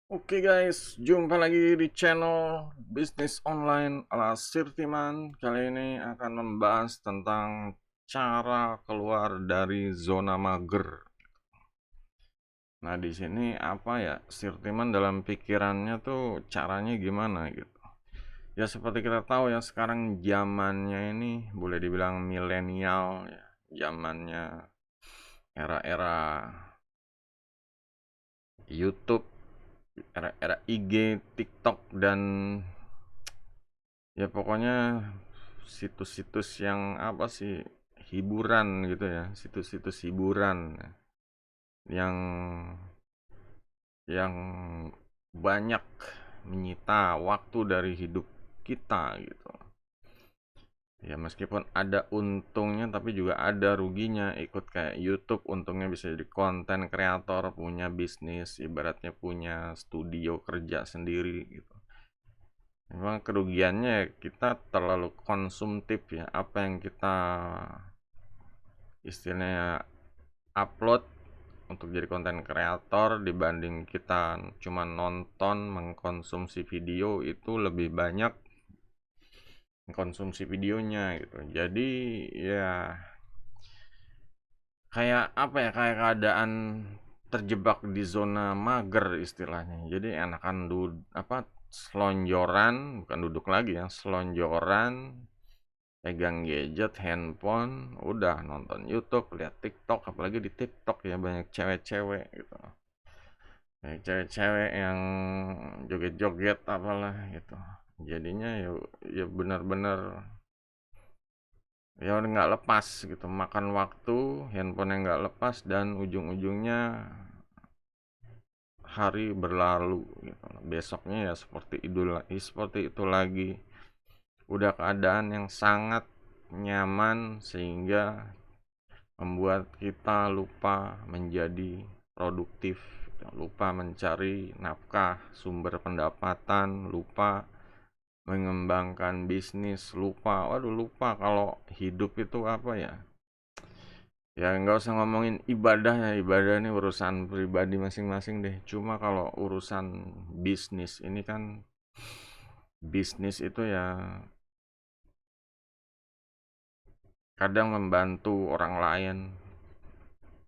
Oke guys, jumpa lagi di channel bisnis online ala Sirtiman. Kali ini akan membahas tentang cara keluar dari zona mager. Nah, di sini apa ya? Sirtiman dalam pikirannya tuh caranya gimana gitu. Ya seperti kita tahu ya, sekarang zamannya ini boleh dibilang milenial ya. Zamannya era-era YouTube, era-era IG, TikTok dan ya pokoknya situs-situs yang apa sih, hiburan gitu ya, situs-situs hiburan yang yang banyak menyita waktu dari hidup kita gitu. Ya meskipun ada untungnya tapi juga ada ruginya. Ikut kayak YouTube, untungnya bisa jadi konten kreator, punya bisnis, ibaratnya punya studio kerja sendiri gitu. Memang kerugiannya kita terlalu konsumtif ya, apa yang kita istilahnya upload untuk jadi konten kreator dibanding kita cuma nonton mengkonsumsi video itu lebih banyak konsumsi videonya gitu. Jadi ya kayak apa ya, kayak keadaan terjebak di zona mager istilahnya. Jadi enakan apa, selonjoran, bukan duduk lagi ya, selonjoran, pegang gadget, handphone, udah nonton YouTube, lihat TikTok, apalagi di TikTok ya banyak cewek-cewek gitu. Banyak cewek-cewek yang joget-joget apalah gitu. Jadinya ya ya benar-benar ya nggak lepas gitu, makan waktu, handphone yang nggak lepas dan ujung-ujungnya hari berlalu gitu. Besoknya ya seperti itu lagi. Udah keadaan yang sangat nyaman sehingga membuat kita lupa menjadi produktif, lupa mencari nafkah, sumber pendapatan, lupa mengembangkan bisnis, lupa kalau hidup itu apa ya. Ya nggak usah ngomongin ibadah ya, ibadah ini urusan pribadi masing-masing deh. Cuma kalau urusan bisnis ini kan, bisnis itu ya kadang membantu orang lain,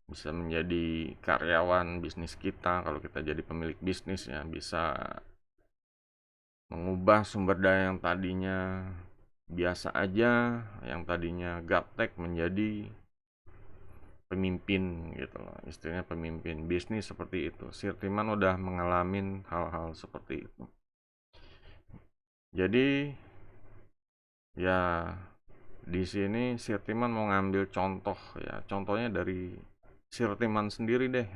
bisa menjadi karyawan bisnis kita. Kalau kita jadi pemilik bisnis ya bisa mengubah sumber daya yang tadinya biasa aja, yang tadinya gaptek, menjadi pemimpin gitu loh. Istilahnya pemimpin bisnis seperti itu. Sirtiman udah mengalami hal-hal seperti itu. Jadi ya di sini Sirtiman mau ngambil contoh ya. Contohnya dari Sirtiman sendiri deh.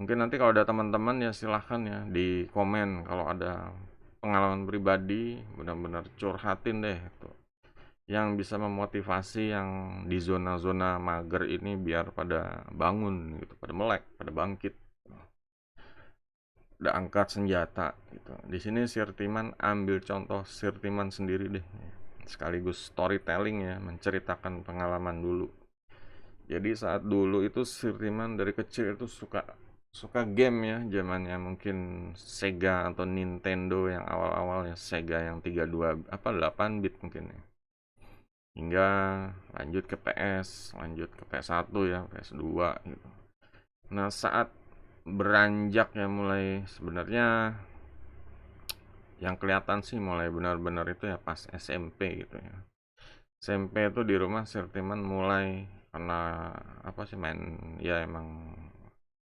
Mungkin nanti kalau ada teman-teman ya silahkan ya di komen kalau ada pengalaman pribadi, benar-benar curhatin deh tuh, yang bisa memotivasi yang di zona-zona mager ini biar pada bangun gitu, pada melek, pada bangkit, udah angkat senjata gitu. Di sini Sirtiman ambil contoh Sirtiman sendiri deh, sekaligus storytelling ya, menceritakan pengalaman dulu. Jadi saat dulu itu Sirtiman dari kecil itu suka suka game ya, zamannya mungkin Sega atau Nintendo yang awal-awal ya, Sega yang 32 apa 8 bit mungkin ya. Hingga lanjut ke PS, lanjut ke PS1 ya, PS2 gitu. Nah, saat beranjak ya, mulai sebenarnya yang kelihatan sih mulai benar-benar itu ya pas SMP gitu ya. SMP itu di rumah Sirtiman mulai karena apa sih, main ya emang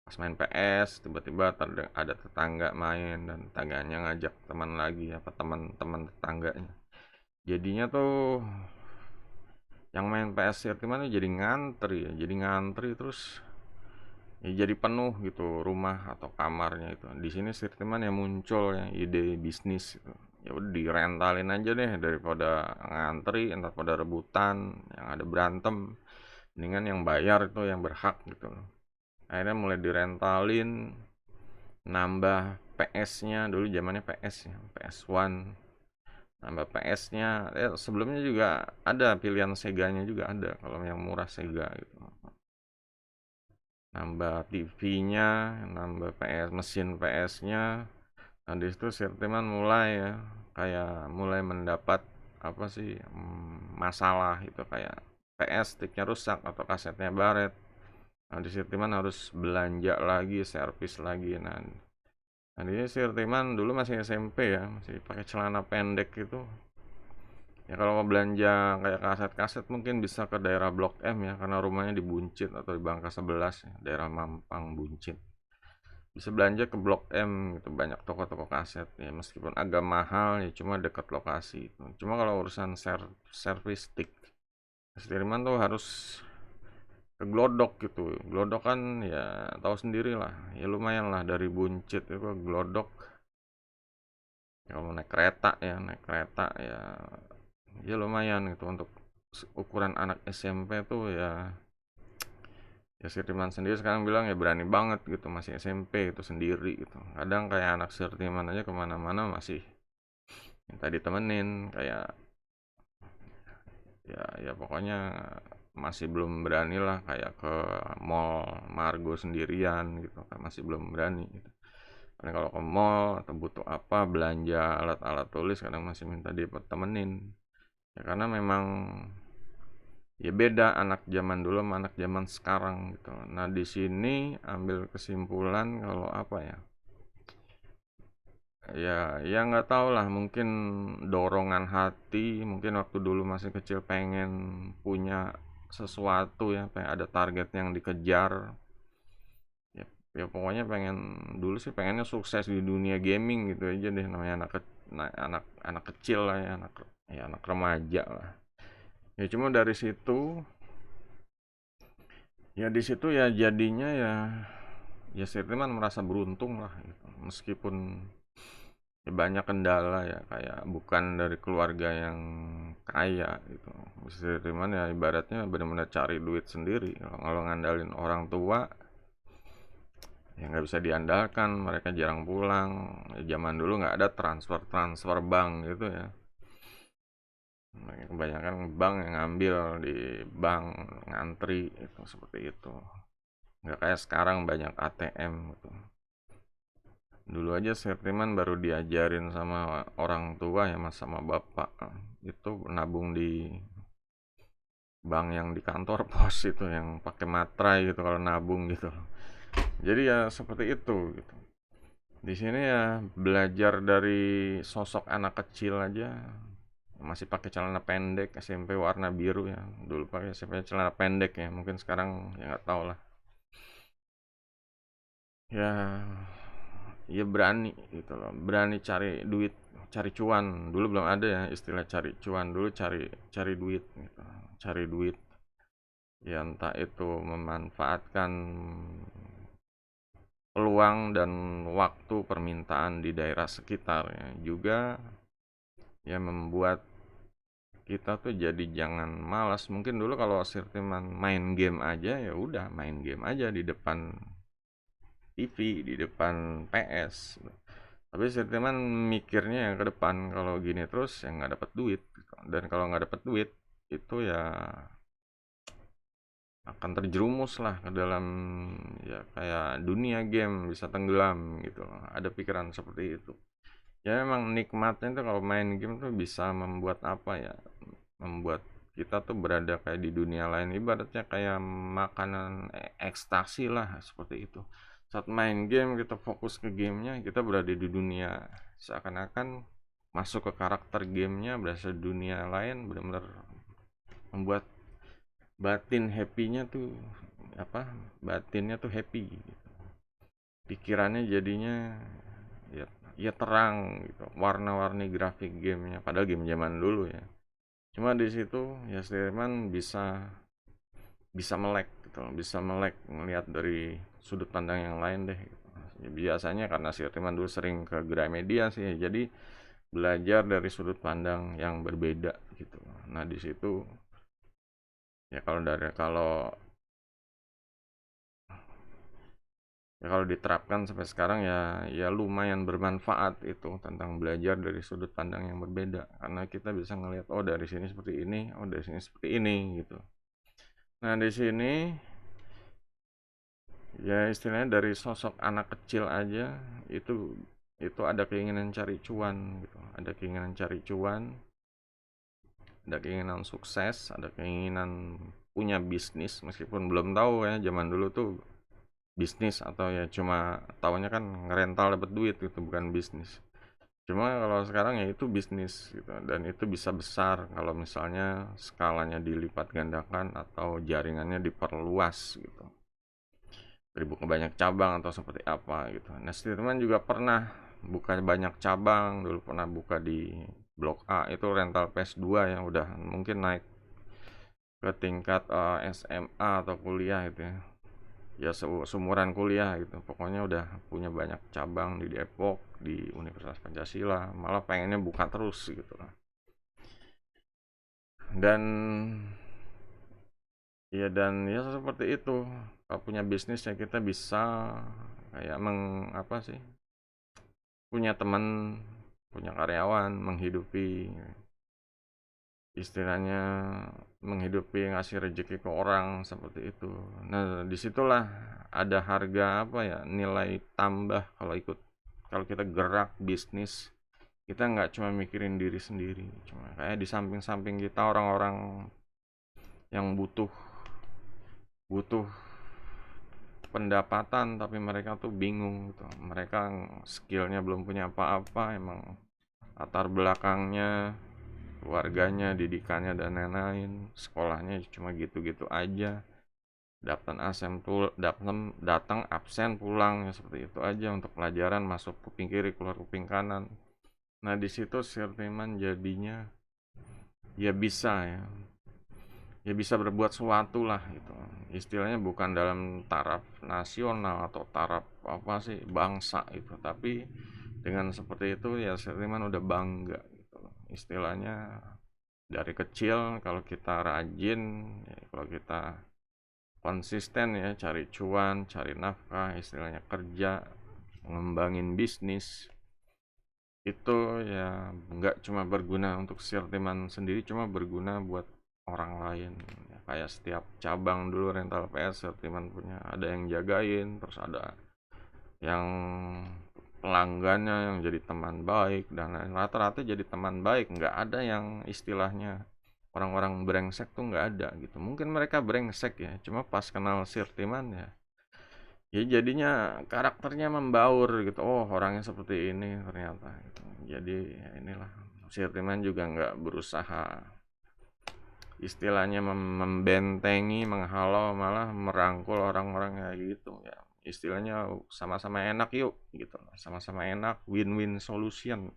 pas main PS tiba-tiba ada tetangga main dan tetangganya ngajak teman lagi, apa teman-teman tetangganya. Jadinya tuh yang main PS Sirtiman jadi ngantri ya, jadi ngantri terus ya jadi penuh gitu rumah atau kamarnya itu. Di sini Sirtiman yang muncul ya ide bisnis gitu. Ya udah direntalin aja deh, daripada ngantri entar pada rebutan, yang ada berantem, mendingan yang bayar itu yang berhak gitu. Akhirnya mulai direntalin, nambah PS-nya, dulu zamannya PS ya, PS1, nambah PS-nya. Ya, sebelumnya juga ada pilihan Sega-nya juga ada, kalau yang murah Sega gitu. nambah TV-nya, nambah PS, mesin PS-nya. Nah, di situ Sirtiman mulai ya, kayak mulai mendapat apa sih, masalah itu kayak PS sticknya rusak atau kasetnya baret. Nah, di Sirtiman harus belanja lagi, servis lagi. Nah, di Sirtiman dulu masih SMP ya, masih pakai celana pendek gitu. Ya kalau mau belanja kayak kaset-kaset mungkin bisa ke daerah Blok M ya, karena rumahnya di Buncit atau di Bangka 11 ya, daerah Mampang Buncit. Bisa belanja ke Blok M gitu, banyak toko-toko kaset ya, meskipun agak mahal ya, cuma dekat lokasi itu. Cuma kalau urusan servis stick, Sudirman tuh harus ke Glodok gitu. Glodok kan ya tahu sendiri lah, ya lumayan lah dari Buncit itu ke Glodok. Ya, kalau naik kereta ya lumayan gitu untuk ukuran anak SMP tuh ya. Ya Sirtiman sendiri sekarang bilang ya berani banget gitu, masih SMP itu sendiri gitu. Kadang kayak anak Sirtiman aja kemana-mana masih minta ditemenin, kayak ya pokoknya masih belum berani lah kayak ke mall Margo sendirian gitu kan, masih belum berani gitu. Karena kalau ke mall atau butuh apa belanja alat-alat tulis kadang masih minta ditemenin. Ya karena memang ya beda anak zaman dulu sama anak zaman sekarang gitu. Nah, di sini ambil kesimpulan kalau apa ya? Ya nggak tahu lah, mungkin dorongan hati, mungkin waktu dulu masih kecil pengen punya sesuatu ya, pengen ada target yang dikejar. Ya, ya pokoknya pengen dulu sih pengennya sukses di dunia gaming gitu aja deh, namanya anak anak kecil lah ya, anak remaja lah. Ya cuma dari situ ya di situ ya jadinya ya Sirtiman merasa beruntung lah gitu. Meskipun ya banyak kendala ya kayak bukan dari keluarga yang kaya gitu. Sirtiman ya ibaratnya benar-benar cari duit sendiri. Kalau ngandalin orang tua ya nggak bisa diandalkan, mereka jarang pulang. Ya, zaman dulu nggak ada transfer bank gitu ya. Kebanyakan bank yang ngambil di bank, ngantri itu seperti itu. Nggak kayak sekarang banyak ATM gitu. Dulu aja Sirtiman baru diajarin sama orang tua ya, mas sama bapak itu nabung di bank yang di kantor pos itu yang pakai materai gitu kalau nabung gitu. Jadi ya seperti itu gitu. Di sini ya belajar dari sosok anak kecil aja, masih pakai celana pendek SMP warna biru ya. Dulu pakai SMP celana pendek ya, mungkin sekarang ya nggak tahu lah. Ya ya berani gitu loh, berani cari duit, cari cuan. Dulu belum ada ya istilah cari cuan, dulu cari cari duit gitu, cari duit ya, entah itu memanfaatkan peluang dan waktu permintaan di daerah sekitar ya. Juga ya membuat kita tuh jadi jangan malas. Mungkin dulu kalau Sirtiman main game aja ya udah main game aja di depan TV, di depan PS. Tapi Sirtiman mikirnya yang ke depan, kalau gini terus ya nggak dapat duit gitu. Dan kalau nggak dapat duit itu ya akan terjerumus lah ke dalam ya kayak dunia game, bisa tenggelam gitu. Ada pikiran seperti itu. Ya memang nikmatnya tuh kalau main game tuh bisa membuat apa ya? Membuat kita tuh berada kayak di dunia lain, ibaratnya kayak makanan ekstasi lah seperti itu. Saat main game kita fokus ke gamenya, kita berada di dunia, seakan-akan masuk ke karakter gamenya, berasa dunia lain, benar-benar membuat batin happy-nya tuh apa, batinnya tuh happy gitu. Pikirannya jadinya ya, ya terang gitu, warna-warni grafik gamenya, padahal game zaman dulu ya. Cuma di situ ya Stearman bisa bisa melek gitu, bisa melek ngelihat dari sudut pandang yang lain deh gitu. Ya, biasanya karena si Stearman dulu sering ke Gramedia sih, jadi belajar dari sudut pandang yang berbeda gitu. Nah di situ ya kalau diterapkan sampai sekarang ya lumayan bermanfaat itu, tentang belajar dari sudut pandang yang berbeda, karena kita bisa ngelihat oh dari sini seperti ini, oh dari sini seperti ini gitu. Nah di sini Ya istilahnya dari sosok anak kecil aja itu ada keinginan cari cuan gitu, ada keinginan cari cuan, ada keinginan sukses, ada keinginan punya bisnis meskipun belum tahu ya zaman dulu tuh bisnis atau ya cuma taunya kan ngerental dapat duit gitu bukan bisnis. Cuma kalau sekarang ya itu bisnis gitu dan itu bisa besar kalau misalnya skalanya dilipat gandakan atau jaringannya diperluas gitu. Dibuka banyak cabang atau seperti apa gitu. Nah, Stearman juga pernah buka banyak cabang, dulu pernah buka di Blok A itu rental PS2 yang udah mungkin naik ke tingkat SMA atau kuliah itu ya. Ya seumuran kuliah gitu. Pokoknya udah punya banyak cabang di Depok, di Universitas Pancasila, malah pengennya buka terus gitu lah. Dan dan ya seperti itu. Kalau punya bisnis ya kita bisa kayak apa sih? Punya teman, punya karyawan, menghidupi istilahnya menghidupi ngasih rezeki ke orang seperti itu. Nah, disitulah ada harga apa ya nilai tambah kalau kita gerak bisnis kita nggak cuma mikirin diri sendiri, cuma kayak di samping-samping kita orang-orang yang butuh butuh pendapatan tapi mereka tuh bingung gitu. Mereka skillnya belum punya apa-apa, emang latar belakangnya, keluarganya, didikannya dan lain-lain, sekolahnya cuma gitu-gitu aja. Datang absen pulang ya seperti itu aja untuk pelajaran masuk kuping kiri keluar kuping kanan. Nah di situ Sirtiman jadinya ya ya bisa berbuat sesuatu lah gitu. Istilahnya bukan dalam taraf nasional atau taraf apa sih bangsa itu, tapi dengan seperti itu ya Seniman udah bangga gitu loh. Istilahnya dari kecil kalau kita rajin, ya, kalau kita konsisten ya cari cuan, cari nafkah, istilahnya kerja, ngembangin bisnis itu ya nggak cuma berguna untuk Sirtiman sendiri, cuma berguna buat orang lain ya, kayak setiap cabang dulu rental PS Sirtiman punya ada yang jagain, terus ada yang pelanggannya yang jadi teman baik dan lain rata-rata jadi teman baik, nggak ada yang istilahnya orang-orang brengsek tuh nggak ada gitu. Mungkin mereka brengsek ya cuma pas kenal Sirtiman ya jadinya karakternya membaur gitu, oh orangnya seperti ini ternyata gitu. Jadi ya inilah Sirtiman juga nggak berusaha istilahnya membentengi, menghalau, malah merangkul orang-orang kayak gitu ya. Istilahnya sama-sama enak yuk gitu. Sama-sama enak, win-win solution.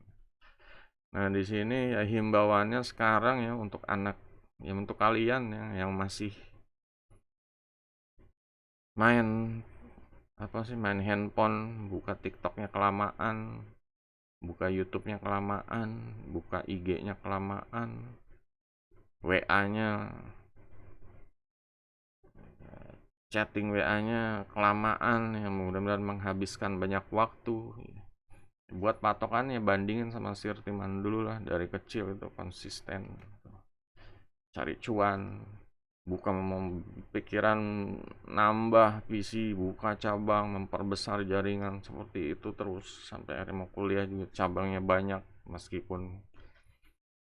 Nah, di sini ya himbauannya sekarang ya untuk anak ya untuk kalian yang masih main apa sih main handphone, buka TikToknya kelamaan, buka YouTube-nya kelamaan, buka IG-nya kelamaan, WA-nya chatting WA-nya kelamaan yang mudah-mudahan menghabiskan banyak waktu. Buat patokannya bandingin sama Sirtiman dulu lah dari kecil itu konsisten cari cuan, buka pikiran nambah PC, buka cabang, memperbesar jaringan seperti itu terus sampai akhirnya mau kuliah juga cabangnya banyak meskipun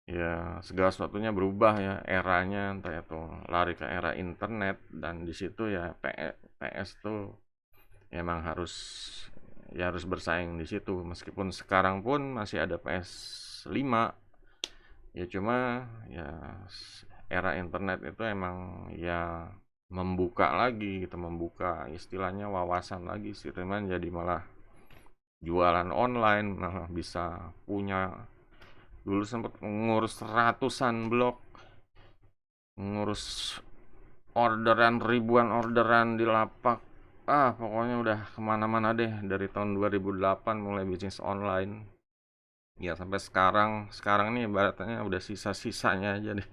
ya segala sesuatunya berubah ya eranya entah itu lari ke era internet dan di situ ya PS tuh ya emang harus bersaing di situ meskipun sekarang pun masih ada PS5 ya cuma ya era internet itu emang ya membuka lagi gitu membuka istilahnya wawasan lagi sih teman jadi malah jualan online malah bisa punya dulu sempat ngurus ratusan blog ngurus orderan ribuan orderan di lapak pokoknya udah kemana-mana deh dari tahun 2008 mulai bisnis online ya sampai sekarang nih ibaratnya udah sisa-sisanya aja deh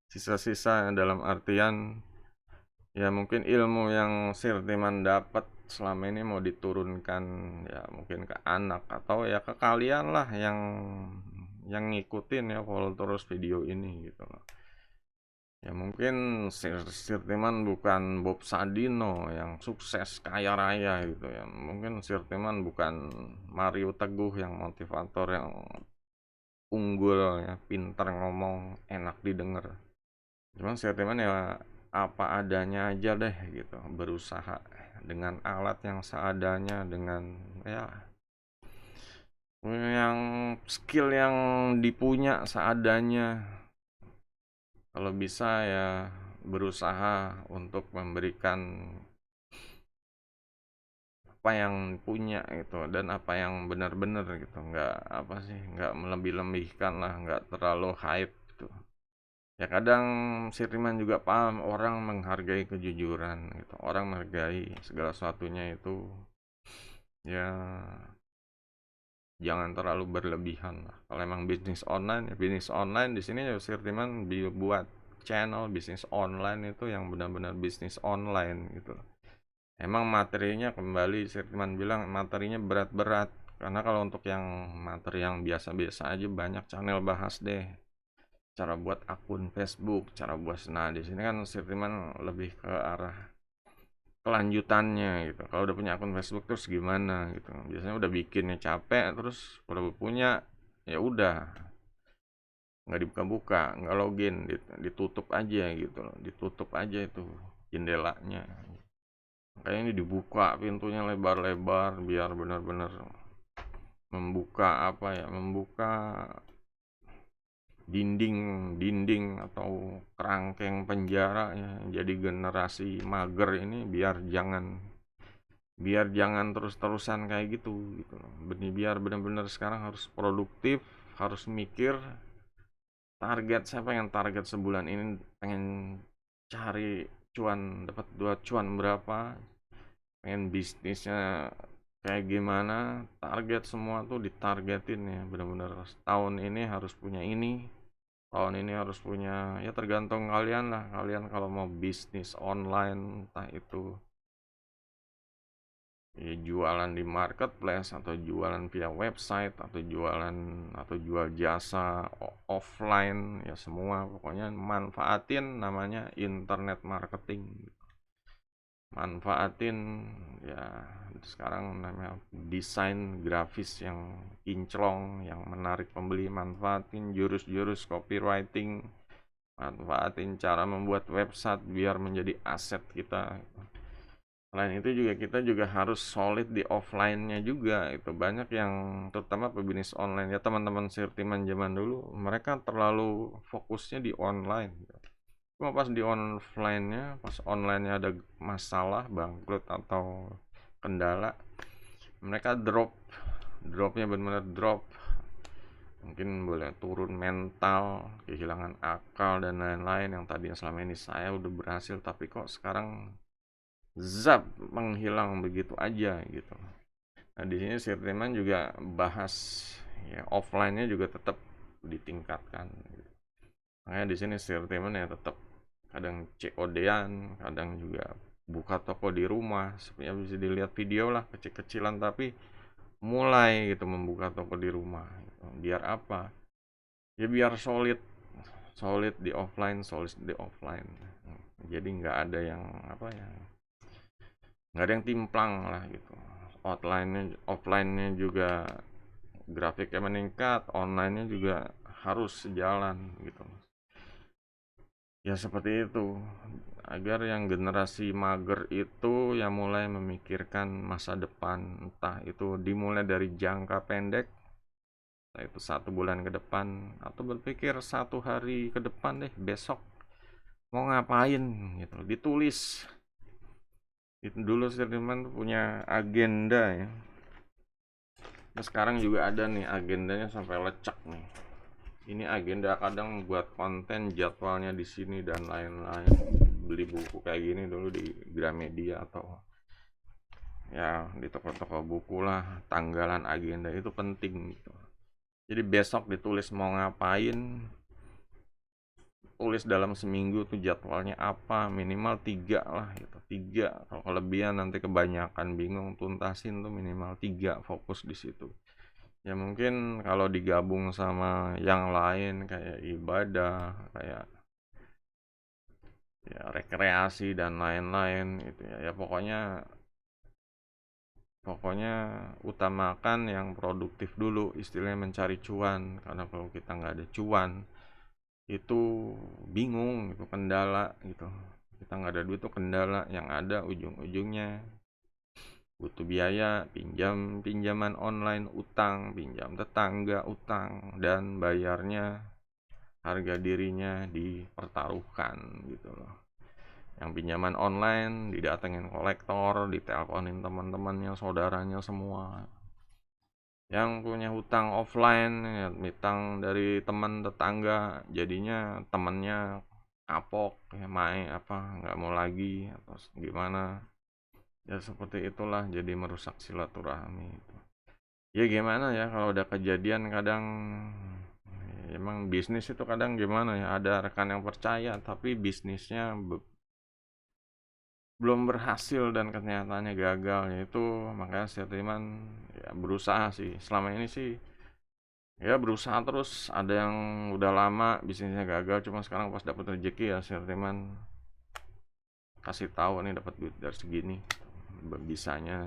sisa-sisa dalam artian ya mungkin ilmu yang Sirtiman dapat selama ini mau diturunkan ya mungkin ke anak atau ya ke kalian lah yang ngikutin ya follow terus video ini gitu loh Ya mungkin Sirtiman bukan Bob Sadino yang sukses kaya raya gitu ya. Mungkin Sirtiman bukan Mario Teguh yang motivator yang unggul ya, pintar ngomong, enak didengar. Cuman Sirtiman ya apa adanya aja deh gitu, berusaha dengan alat yang seadanya, dengan ya yang skill yang dipunya seadanya. Kalau bisa ya berusaha untuk memberikan apa yang punya gitu, dan apa yang benar-benar gitu, nggak apa sih, nggak melebih-lebihkan lah, nggak terlalu hype gitu. Ya kadang Sirtiman juga paham orang menghargai kejujuran gitu, orang menghargai segala sesuatunya itu ya jangan terlalu berlebihan lah. Kalau emang bisnis online ya bisnis online, di sini ya Sirtiman buat channel bisnis online itu yang benar-benar bisnis online gitu. Emang materinya, kembali Sirtiman bilang materinya berat-berat, karena kalau untuk yang materi yang biasa-biasa aja banyak channel bahas deh. Cara buat akun Facebook, cara buat, nah di sini kan Sirtiman lebih ke arah kelanjutannya gitu. Kalau udah punya akun Facebook terus gimana gitu. Biasanya udah bikinnya capek, terus udah punya ya udah nggak dibuka-buka, nggak login, ditutup aja gitu loh, ditutup aja itu jendelanya. Kayaknya ini dibuka pintunya lebar-lebar biar benar-benar membuka apa ya, membuka dinding atau kerangkeng penjara ya, jadi generasi mager ini biar jangan terus-terusan kayak gitu gitu loh. Biar benar-benar sekarang harus produktif, harus mikir target, saya pengen target sebulan ini pengen cari cuan, dapat 2 cuan berapa, pengen bisnisnya kayak gimana, target semua tuh ditargetin ya, benar-benar tahun ini harus punya ini, tahun ini harus punya, ya tergantung kalian lah, kalian kalau mau bisnis online entah itu ya jualan di marketplace atau jualan via website atau jual jasa offline ya, semua pokoknya manfaatin namanya internet marketing, manfaatin ya sekarang namanya desain grafis yang kinclong yang menarik pembeli, manfaatin jurus-jurus copywriting, manfaatin cara membuat website biar menjadi aset kita. Selain itu juga kita juga harus solid di offline-nya juga. Itu banyak yang terutama pebisnis online ya, teman-teman Sirtiman zaman dulu mereka terlalu fokusnya di online. Cuma pas di offline-nya, pas online-nya ada masalah, bangkrut atau kendala, mereka dropnya benar-benar drop. Mungkin boleh turun mental, kehilangan akal dan lain-lain yang tadinya selama ini saya udah berhasil, tapi kok sekarang zap menghilang begitu aja gitu. Nah di sini Sirtiman juga bahas ya offline-nya juga tetap ditingkatkan gitu. Makanya di sini Sirtiman ya tetap kadang COD-an, kadang juga buka toko di rumah, sebenarnya bisa dilihat video lah kecil-kecilan, tapi mulai gitu membuka toko di rumah gitu. Biar apa? Ya biar solid, solid di offline, solid di offline. Jadi nggak ada yang apa ya, nggak ada yang timplang lah gitu. Offline-nya juga grafiknya meningkat, online-nya juga harus sejalan gitu. Ya seperti itu, agar yang generasi mager itu yang mulai memikirkan masa depan, entah itu dimulai dari jangka pendek, entah itu 1 bulan ke depan, atau berpikir 1 hari ke depan deh, besok mau ngapain gitu, ditulis. Itu dulu Sirtiman punya agenda ya. Nah, sekarang juga ada nih agendanya sampai lecek nih. Ini agenda kadang buat konten jadwalnya di sini dan lain-lain. Beli buku kayak gini dulu di Gramedia atau ya di toko-toko buku lah, tanggalan agenda itu penting gitu. Jadi besok ditulis mau ngapain, tulis dalam seminggu tuh jadwalnya apa, minimal 3 lah gitu, 3. Kalau kelebihan nanti kebanyakan bingung, tuntasin tuh minimal 3, fokus di situ. Ya mungkin kalau digabung sama yang lain kayak ibadah, kayak ya rekreasi dan lain-lain gitu ya. Ya pokoknya pokoknya utamakan yang produktif dulu, istilahnya mencari cuan. Karena kalau kita nggak ada cuan, itu bingung, itu kendala gitu. Kita nggak ada duit itu kendala, yang ada ujung-ujungnya butuh biaya, pinjaman online, utang, pinjam tetangga, utang, dan bayarnya harga dirinya dipertaruhkan gitu loh. Yang pinjaman online didatengin kolektor, diteleponin teman-temannya, saudaranya semua. Yang punya hutang offline, ya, hutang dari teman tetangga, jadinya temennya kapok, ya main apa nggak mau lagi atau gimana. Ya seperti itulah, jadi merusak silaturahmi itu. Ya gimana ya, kalau udah kejadian kadang emang bisnis itu kadang gimana ya, ada rekan yang percaya tapi bisnisnya belum berhasil dan kenyataannya gagal, yaitu makanya saya Setiman ya berusaha sih selama ini sih, ya berusaha terus. Ada yang udah lama bisnisnya gagal, cuma sekarang pas dapat rezeki ya Setiman kasih tahu nih dapat duit dari segini, bisanya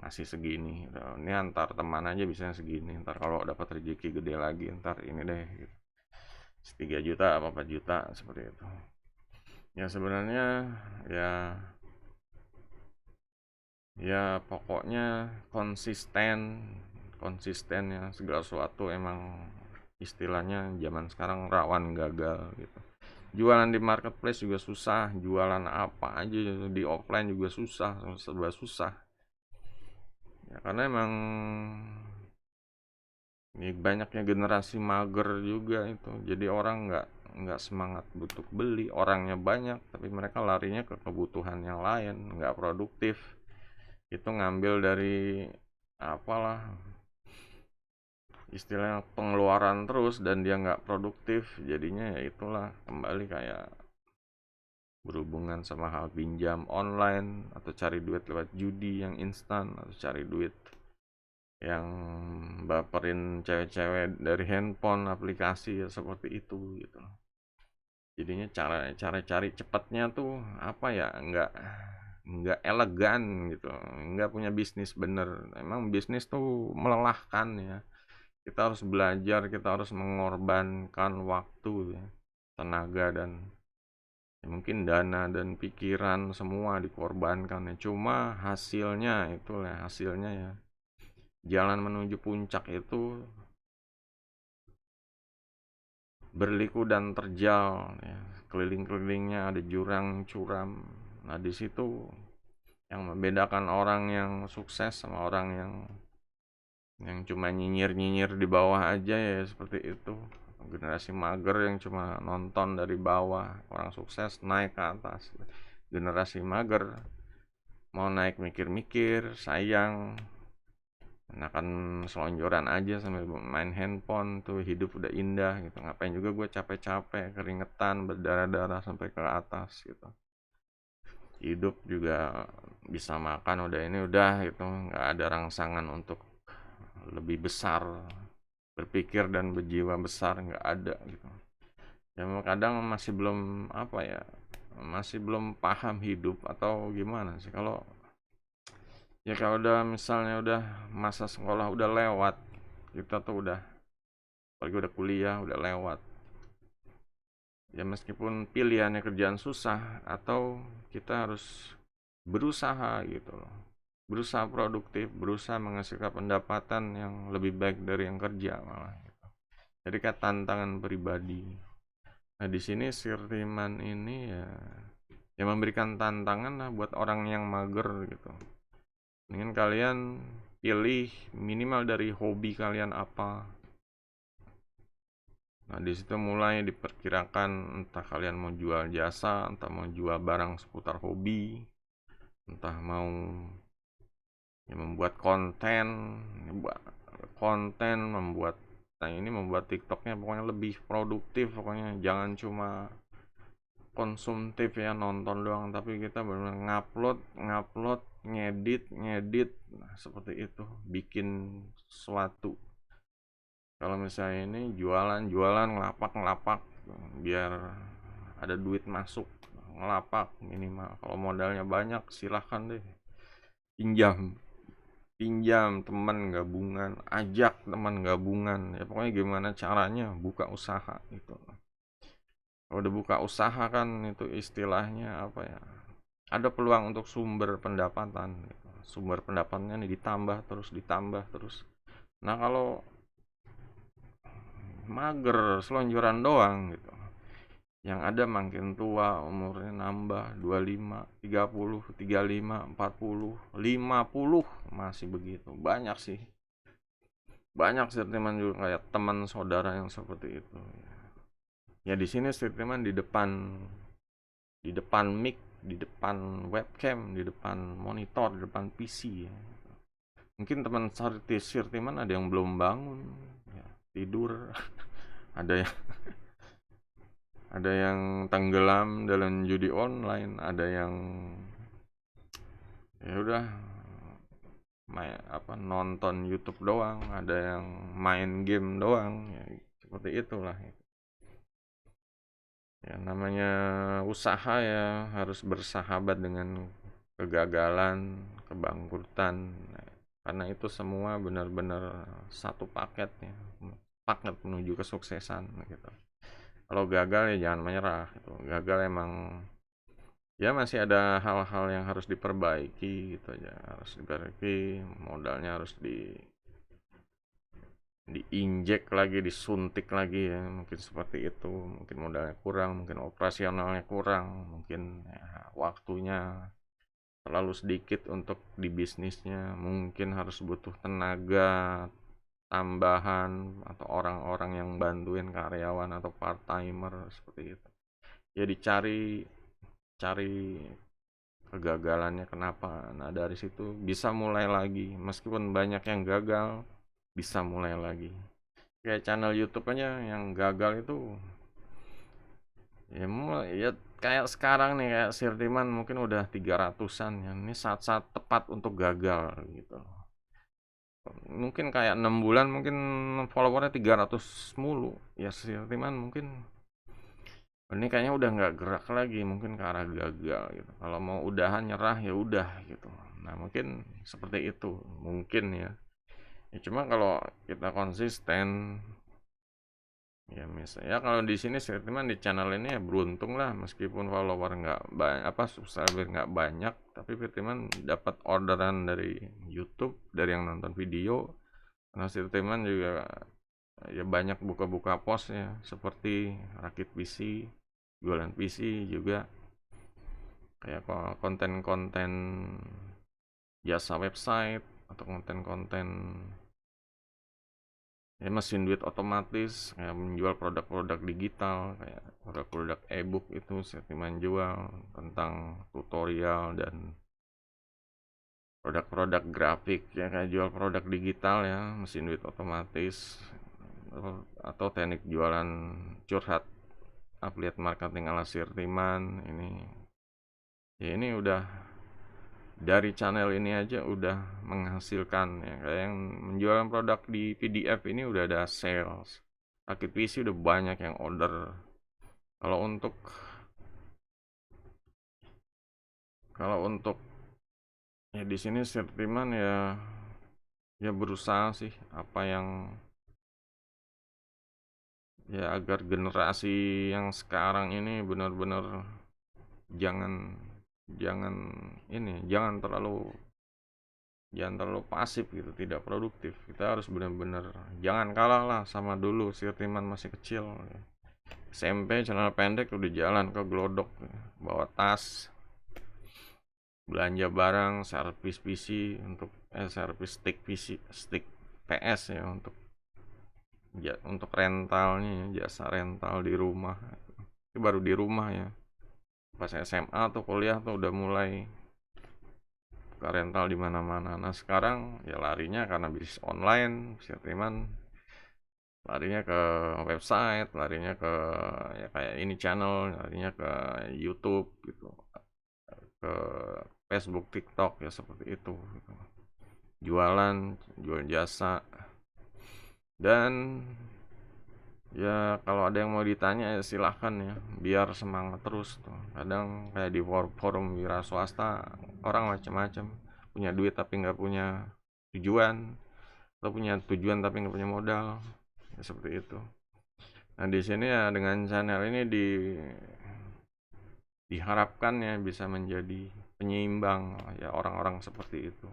ngasih segini. Ini antar teman aja bisa segini, ntar kalau dapat rezeki gede lagi ntar ini deh gitu. 3 juta apa 4 juta seperti itu. Ya sebenarnya ya ya pokoknya konsisten, konsisten ya, segala sesuatu emang istilahnya zaman sekarang rawan gagal gitu. Jualan di marketplace juga susah, jualan apa aja di offline juga susah, serba susah. Ya karena emang ini banyaknya generasi mager juga itu. Jadi orang nggak semangat untuk beli, orangnya banyak tapi mereka larinya ke kebutuhan yang lain, nggak produktif. Itu ngambil dari apalah istilahnya pengeluaran terus dan dia nggak produktif, jadinya ya itulah kembali kayak berhubungan sama hal pinjam online atau cari duit lewat judi yang instan atau cari duit yang baperin cewek-cewek dari handphone aplikasi ya seperti itu gitu. Jadinya cara cari cepatnya tuh apa ya, nggak elegan gitu, nggak punya bisnis bener. Emang bisnis tuh melelahkan ya, kita harus belajar, kita harus mengorbankan waktu ya, tenaga dan ya mungkin dana dan pikiran semua dikorbankan ya. Cuma hasilnya itulah hasilnya ya, jalan menuju puncak itu berliku dan terjal ya. Keliling-kelilingnya ada jurang curam. Nah di situ yang membedakan orang yang sukses sama orang yang cuma nyinyir-nyinyir di bawah aja ya seperti itu. Generasi mager yang cuma nonton dari bawah, orang sukses naik ke atas. Generasi mager mau naik mikir-mikir, sayang, enakan selonjoran aja sambil main handphone tuh, hidup udah indah gitu. Ngapain juga gue capek-capek, keringetan, berdarah-darah sampai ke atas gitu. Hidup juga bisa makan udah ini udah gitu, nggak ada rangsangan untuk lebih besar, berpikir dan berjiwa besar nggak ada gitu. Ya kadang masih belum apa ya, masih belum paham hidup atau gimana sih kalau ya kalau udah misalnya udah masa sekolah udah lewat, kita tuh udah apalagi udah kuliah udah lewat, ya meskipun pilihannya kerjaan susah atau kita harus berusaha gitu loh, berusaha produktif, berusaha menghasilkan pendapatan yang lebih baik dari yang kerja malah gitu. Jadi kayak tantangan pribadi. Nah di sini Sirtiman ini ya memberikan tantangan lah buat orang yang mager gitu. Mendingan kalian pilih minimal dari hobi kalian apa. Nah di situ mulai diperkirakan entah kalian mau jual jasa, entah mau jual barang seputar hobi, entah mau ya, membuat konten, membuat nah ini membuat TikToknya pokoknya lebih produktif, pokoknya jangan cuma konsumtif ya nonton doang, tapi kita benar ngupload ngupload ngedit ngedit, nah seperti itu bikin sesuatu. Kalau misalnya ini jualan jualan ngelapak ngelapak biar ada duit masuk ngelapak minimal. Kalau modalnya banyak silahkan deh, pinjam pinjam teman gabungan, ajak teman gabungan, ya pokoknya gimana caranya buka usaha gitu. Kalau udah buka usaha kan itu istilahnya apa ya, ada peluang untuk sumber pendapatan gitu. Sumber pendapatannya nih ditambah terus. Nah kalau mager selonjoran doang gitu, yang ada makin tua umurnya nambah 25, 30, 35, 40, 50 masih begitu. Banyak sih. Banyak sentimen juga kayak teman saudara yang seperti itu. Ya di sini sentimen di depan mic, di depan webcam, di depan monitor, di depan PC ya. Mungkin teman sirtiman ada yang belum bangun, ya, tidur, ada yang tenggelam dalam judi online, ada yang ya udah nonton YouTube doang, ada yang main game doang, ya seperti itulah. Ya namanya usaha ya harus bersahabat dengan kegagalan, kebangkrutan, karena itu semua benar-benar satu paket ya, paket menuju kesuksesan gitu. Kalau gagal ya jangan menyerah gitu. Gagal emang ya masih ada hal-hal yang harus diperbaiki gitu aja, harus diperbaiki, modalnya harus diinjek lagi, disuntik lagi ya, mungkin seperti itu. Mungkin modalnya kurang, mungkin operasionalnya kurang, mungkin ya, waktunya terlalu sedikit untuk di bisnisnya, mungkin harus butuh tenaga tambahan atau orang-orang yang bantuin karyawan atau part timer seperti itu. Ya cari kegagalannya kenapa. Nah dari situ bisa mulai lagi, meskipun banyak yang gagal bisa mulai lagi. Kayak channel YouTube aja yang gagal itu ya kayak sekarang nih, kayak Sirtiman mungkin udah 300-an ya. Ini saat-saat tepat untuk gagal gitu. Mungkin kayak 6 bulan mungkin followernya 300 mulu. Ya Sirtiman mungkin ini kayaknya udah nggak gerak lagi, mungkin ke arah gagal gitu. Kalau mau udahan nyerah ya udah gitu. Nah mungkin seperti itu mungkin ya. Ya cuma kalau kita konsisten, ya misalnya ya kalau di sini Sirtiman di channel ini ya beruntung lah, meskipun follower nggak banyak, subscriber nggak banyak, tapi Sirtiman dapat orderan dari YouTube, dari yang nonton video. Karena Sirtiman juga ya banyak buka-buka post ya, seperti rakit PC, jualan PC juga, kayak konten-konten jasa website atau konten-konten ya mesin duit otomatis, kayak menjual produk-produk digital, kayak produk-produk e-book itu Sirtiman jual, tentang tutorial dan produk-produk grafik ya, kayak jual produk digital ya, mesin duit otomatis, atau teknik jualan curhat, affiliate marketing ala Sirtiman ini. Ya ini udah dari channel ini aja udah menghasilkan ya, kayak yang menjual produk di PDF ini udah ada sales. Rakit PC udah banyak yang order. Kalau untuk kalau untuk ya di sini Sirtiman ya berusaha sih apa yang ya agar generasi yang sekarang ini benar-benar jangan jangan jangan terlalu pasif gitu, tidak produktif. Kita harus benar-benar jangan kalah lah sama dulu Sirtiman masih kecil ya. SMP celana pendek udah jalan ke Glodok ya. Bawa tas, belanja barang, servis PC untuk servis stick PS ya, untuk rentalnya ya, jasa rental di rumah. Itu baru di rumah ya. Pas SMA tuh kuliah tuh udah mulai buka rental di mana-mana. Nah, sekarang ya larinya karena bisnis online, Sirtiman larinya ke website, larinya ke ya kayak ini channel, larinya ke YouTube gitu, ke Facebook, TikTok ya seperti itu gitu. Jual jasa, dan Ya kalau ada yang mau ditanya ya silahkan ya, biar semangat terus tuh. Kadang kayak di forum wira swasta orang macam-macam, punya duit tapi nggak punya tujuan, atau punya tujuan tapi nggak punya modal, ya, seperti itu. Nah di sini ya dengan channel ini diharapkan ya bisa menjadi penyeimbang ya orang-orang seperti itu.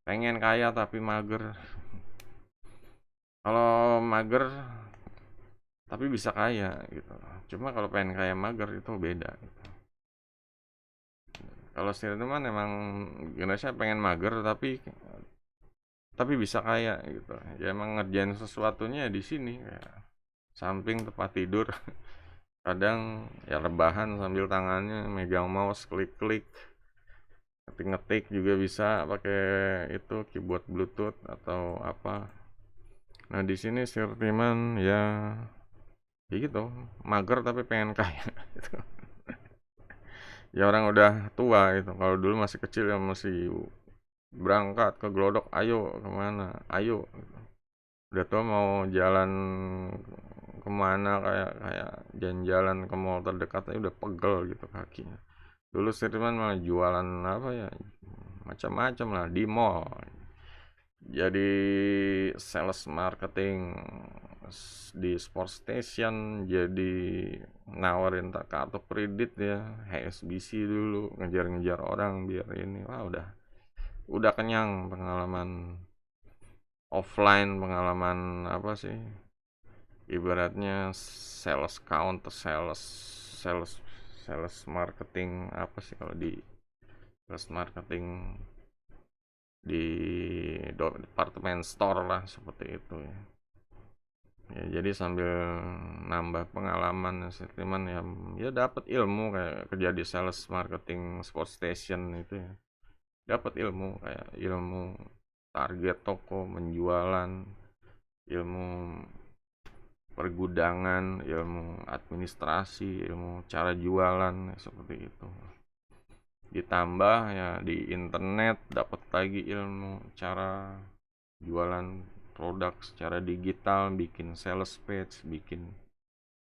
Pengen kaya tapi mager. Kalau mager tapi bisa kaya gitu. Cuma kalau pengen kaya mager itu beda gitu. Kalau si teman emang Indonesia pengen mager tapi bisa kaya gitu. Ya emang ngerjain sesuatunya di sini kayak samping tempat tidur. Kadang ya rebahan sambil tangannya megang mouse klik-klik, ngetik-ngetik juga bisa pakai itu keyboard Bluetooth atau apa. Nah di sini Sirtiman ya gitu, mager tapi pengen kaya. Gitu. Ya orang udah tua gitu. Kalau dulu masih kecil ya masih berangkat ke Glodok, ayo kemana, ayo. Gitu. Udah tua mau jalan kemana kayak kayak jalan-jalan ke mall terdekat aja udah pegel gitu kakinya. Dulu Sirtiman malah jualan apa ya, macam-macam lah di mall. Jadi sales marketing di sport station, jadi nawarin kartu kredit ya, HSBC dulu ngejar-ngejar orang biar ini. Wah udah kenyang pengalaman offline, pengalaman apa sih, ibaratnya sales counter, sales sales marketing apa sih kalau di sales marketing di departemen store lah seperti itu ya. Ya, jadi sambil nambah pengalaman cuman ya dapat ilmu kayak kerja di sales marketing sport station itu ya. Dapat ilmu kayak ilmu target toko, menjualan, ilmu pergudangan, ilmu administrasi, ilmu cara jualan ya, seperti itu. Ditambah ya di internet dapat lagi ilmu cara jualan produk secara digital, bikin sales page, bikin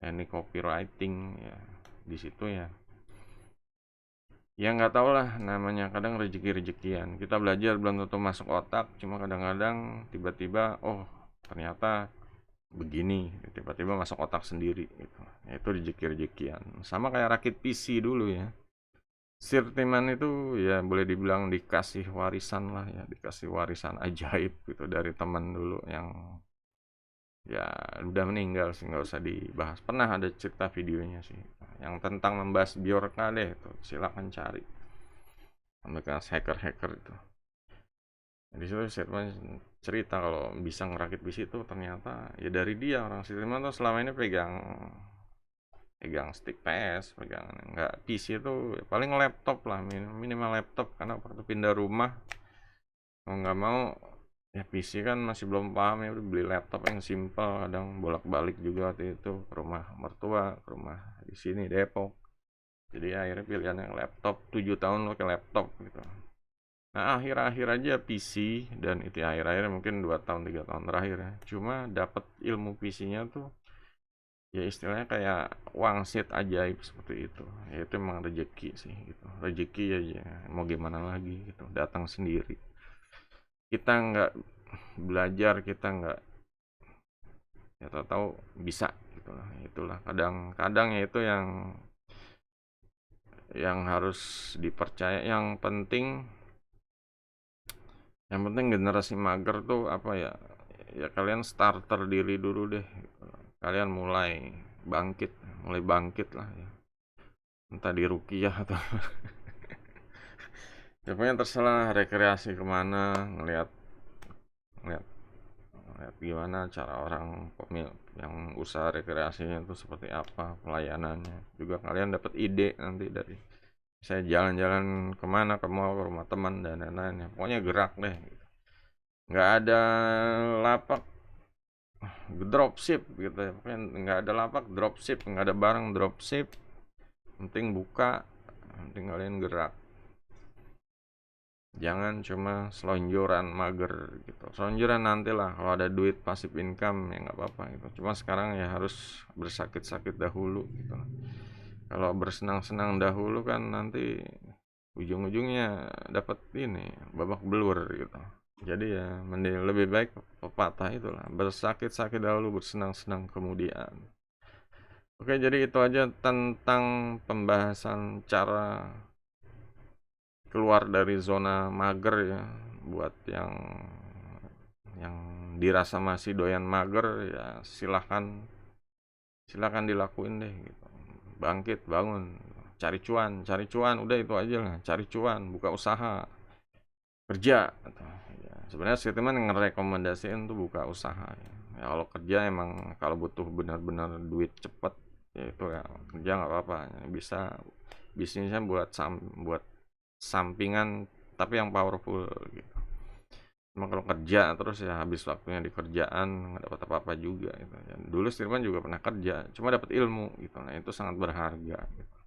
ini copywriting ya di situ ya. Ya nggak tau lah namanya kadang rezeki-rezekian. Kita belajar belum tentu masuk otak, cuma kadang-kadang tiba-tiba oh ternyata begini, tiba-tiba masuk otak sendiri gitu. Ya, itu rezeki-rezekian. Sama kayak rakit PC dulu ya. Sirtiman itu ya boleh dibilang dikasih warisan lah ya, dikasih warisan ajaib gitu dari teman dulu yang ya udah meninggal sih nggak usah dibahas. Pernah ada cerita videonya sih yang tentang membahas Bjorka deh itu silakan cari. Mereka hacker-hacker itu. Di situ Sirtiman cerita kalau bisa ngerakit PC itu ternyata ya dari dia orang Sirtiman tuh selama ini pegang pegang stick PS, pegang nggak PC itu ya paling laptop lah minimal laptop karena waktu pindah rumah mau nggak mau ya PC kan masih belum paham ya udah beli laptop yang simple kadang bolak-balik juga waktu itu ke rumah mertua ke rumah di sini Depok jadi akhirnya pilihan yang laptop 7 tahun pakai laptop gitu. Nah akhir-akhir aja PC dan itu akhir-akhir mungkin 2 tahun 3 tahun terakhir ya cuma dapat ilmu PC-nya tuh ya istilahnya kayak wangsit ajaib seperti itu ya itu emang rezeki sih gitu rezeki aja mau gimana lagi gitu datang sendiri kita nggak belajar kita nggak ya tahu-tahu bisa gitu lah itulah kadang-kadang ya itu yang harus dipercaya yang penting generasi mager tuh apa ya ya kalian starter diri dulu deh gitu. Kalian mulai bangkit lah ya entah di rukiah atau ya pokoknya terserah rekreasi kemana ngelihat ngelihat ngelihat gimana cara orang yang usaha rekreasinya itu seperti apa pelayanannya juga kalian dapat ide nanti dari saya jalan-jalan kemana ke mall ke rumah teman dan lain-lain ya pokoknya gerak deh gitu. Nggak ada lapak dropship gitu ya pokoknya nggak ada lapak dropship nggak ada barang dropship penting buka penting kalian gerak Jangan cuma selonjoran mager gitu. Selonjoran nantilah kalau ada duit passive income ya nggak apa-apa gitu. Cuma sekarang ya harus bersakit-sakit dahulu gitu. Kalau bersenang-senang dahulu kan nanti ujung-ujungnya dapat ini babak belur gitu. Jadi ya mending lebih baik pepatah itulah, bersakit-sakit dahulu, bersenang-senang kemudian. Oke, jadi itu aja tentang pembahasan cara keluar dari zona mager ya, buat yang dirasa masih doyan mager ya silahkan silahkan dilakuin deh gitu. Bangkit, bangun, cari cuan, udah itu aja lah, cari cuan, buka usaha, kerja gitu. Ya, sebenarnya saya teman ngerekomendasiin tuh buka usaha ya. Ya kalau kerja emang kalau butuh benar-benar duit cepet ya itu ya kerja nggak apa-apa ya, bisa bisnisnya buat sampingan tapi yang powerful gitu. Cuma kalau kerja terus ya habis waktunya di kerjaan nggak dapat apa-apa juga gitu. Ya, dulu Stirman juga pernah kerja, cuma dapat ilmu gitu. Nah itu sangat berharga gitu.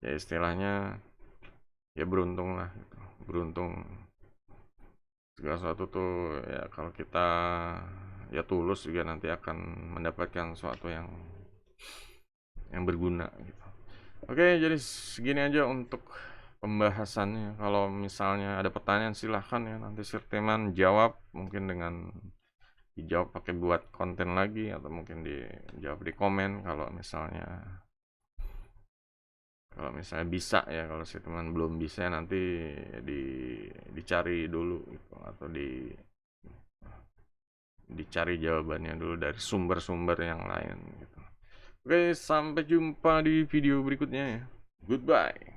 Ya istilahnya ya beruntung lah gitu. Beruntung segala sesuatu tuh ya kalau kita ya tulus juga nanti akan mendapatkan sesuatu yang berguna gitu. Oke, jadi segini aja untuk pembahasannya. Kalau misalnya ada pertanyaan silahkan ya nanti Sirteman jawab mungkin dengan dijawab pakai buat konten lagi atau mungkin dijawab di komen kalau misalnya bisa ya kalau si teman belum bisa nanti di dicari dulu gitu atau dicari jawabannya dulu dari sumber-sumber yang lain gitu. Oke, sampai jumpa di video berikutnya ya. Goodbye.